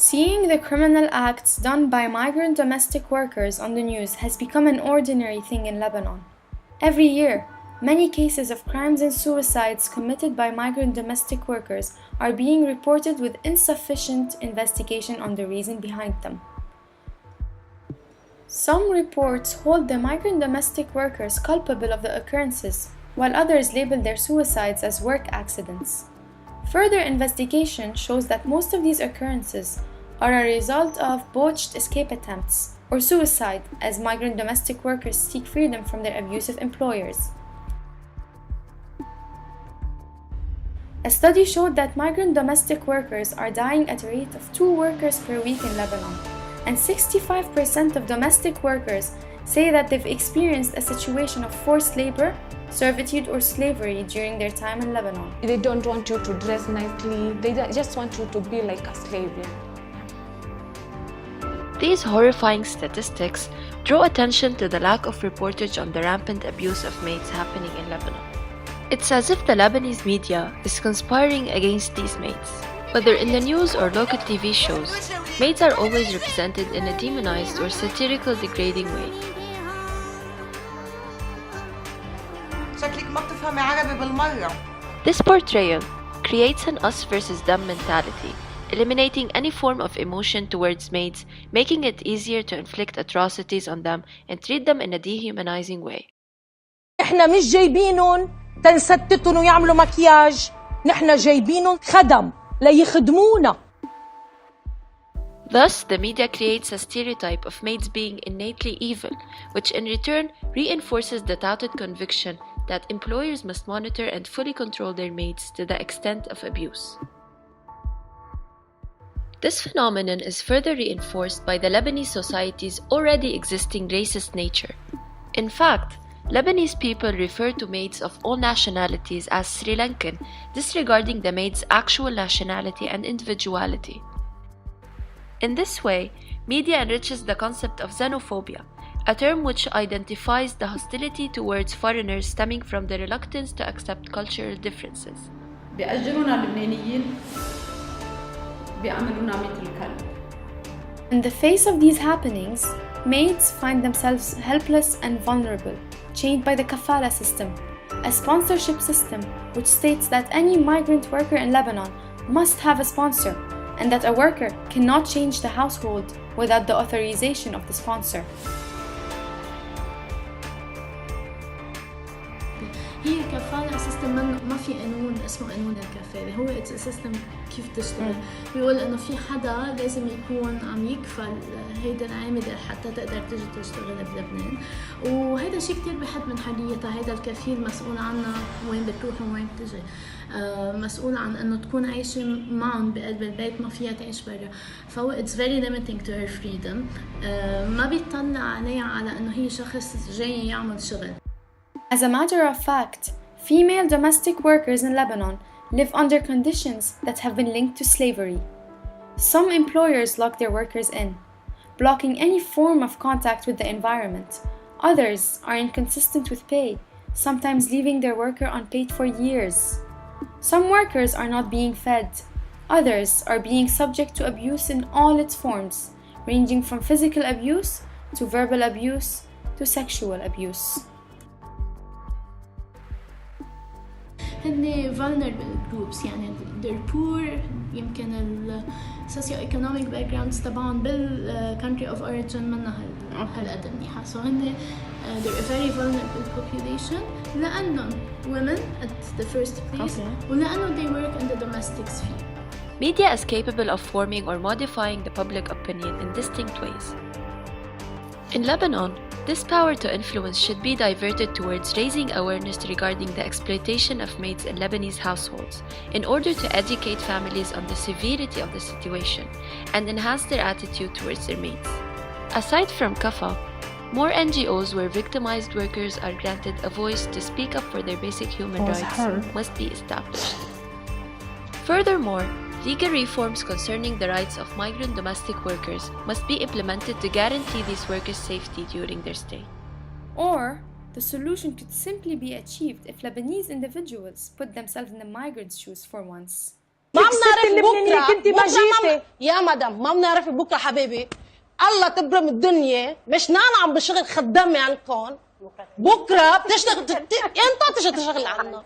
Seeing the criminal acts done by migrant domestic workers on the news has become an ordinary thing in Lebanon. Every year, many cases of crimes and suicides committed by migrant domestic workers are being reported with insufficient investigation on the reason behind them. Some reports hold the migrant domestic workers culpable of the occurrences, while others label their suicides as work accidents. Further investigation shows that most of these occurrences are a result of botched escape attempts or suicide as migrant domestic workers seek freedom from their abusive employers. A study showed that migrant domestic workers are dying at a rate of 2 workers per week in Lebanon, and 65% of domestic workers say that they've experienced a situation of forced labor, servitude, or slavery during their time in Lebanon. They don't want you to dress nicely, they just want you to be like a slave. These horrifying statistics draw attention to the lack of reportage on the rampant abuse of maids happening in Lebanon. It's as if the Lebanese media is conspiring against these maids. Whether in the news or local TV shows, maids are always represented in a demonized or satirical, degrading way. This portrayal creates an us versus them mentality, eliminating any form of emotion towards maids, making it easier to inflict atrocities on them and treat them in a dehumanizing way. احنا مش جايبينهم تنستتهم ويعملوا مكياج، نحن جايبينهم خدم ليخدمونا. Thus, the media creates a stereotype of maids being innately evil, which in return reinforces the touted conviction that employers must monitor and fully control their maids to the extent of abuse. This phenomenon is further reinforced by the Lebanese society's already existing racist nature. In fact, Lebanese people refer to maids of all nationalities as Sri Lankan, disregarding the maid's actual nationality and individuality. In this way, media enriches the concept of xenophobia, a term which identifies the hostility towards foreigners stemming from the reluctance to accept cultural differences. In the face of these happenings, maids find themselves helpless and vulnerable, chained by the kafala system, a sponsorship system which states that any migrant worker in Lebanon must have a sponsor, and that a worker cannot change the household without the authorization of the sponsor. هي كفالة سيستم ما في قانون اسمه قانون الكفالة، هو اتس سيستم كيف تشتغل. بيقول انه في حدا لازم يكون عم يكفل هيدا العامل حتى تقدر تجي تشتغل بلبنان، وهذا شيء كتير بحد من حريتها. هيدا الكفيل مسؤول عنها وين بتروح وين بتجي، مسؤول عن انه تكون عايشة معهم بقلب البيت، ما فيها تعيش برا. فهو it's very limiting to her freedom. ما بيطلع عليها على انه هي شخص جاي يعمل شغل. As a matter of fact, female domestic workers in Lebanon live under conditions that have been linked to slavery. Some employers lock their workers in, blocking any form of contact with the environment. Others are inconsistent with pay, sometimes leaving their worker unpaid for years. Some workers are not being fed. Others are being subject to abuse in all its forms, ranging from physical abuse to verbal abuse to sexual abuse. هن vulnerable groups، يعني they're poor، يمكن ال socio-economic backgrounds تبعهم بال country of origin منا هالقد منيحة. So هن they're a very vulnerable population لأنهم women at the first place، ولأنه they work in the domestic sphere. Media is capable of forming or modifying the public opinion in distinct ways. In Lebanon, this power to influence should be diverted towards raising awareness regarding the exploitation of maids in Lebanese households in order to educate families on the severity of the situation and enhance their attitude towards their maids. Aside from Kafa, more NGOs where victimized workers are granted a voice to speak up for their basic human rights must be established. Furthermore, legal reforms concerning the rights of migrant domestic workers must be implemented to guarantee these workers' safety during their stay. Or, the solution could simply be achieved if Lebanese individuals put themselves in the migrants' shoes for once. ما بنعرف اللبنانية بكره. كنتي ما جيتي يا مدام ما بنعرف بكره حبيبي. الله تبرم الدنيا، مش نانا عم بشتغل خدامه عندكم، بكره بتشتغل انت تيجي تشتغل عنا.